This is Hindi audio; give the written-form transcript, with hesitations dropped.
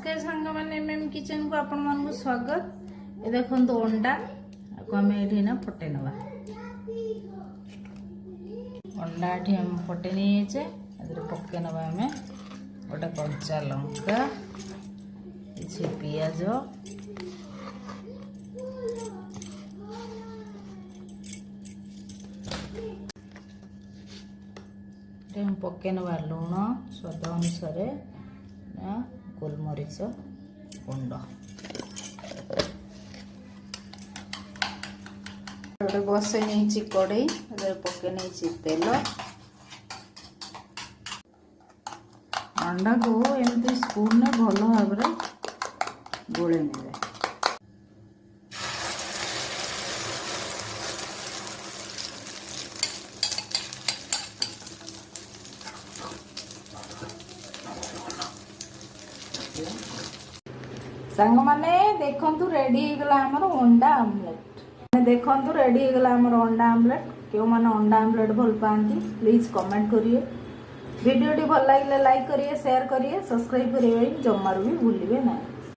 नमस्कार सांग मैंने एमएम किचन को आपण मान को स्वागत। ये देखो तो अंडा को आम ये ना फटे नवा अंडा ये हम फटे नहीं पके नवा आम गोटे कंचा लंका किसी पियाज हम पके नवा लुण स्वाद अनुसार गोलमरीच गुंड गोटे बसई नहीं कड़े पके नहीं तेल अंडा को एमती स्पून भल भाव गोले ने सांग माने देखंतु रेडी गला हमर अंडा आमलेट देखंतु रेडी गला हमर अंडा आमलेट क्यों माने अंडा आमलेट भल पाती प्लीज कमेंट करिए वीडियो टी भल लागिले लाइक करिए शेयर करिए सब्सक्राइब करिए जमार भी भूलिए ना।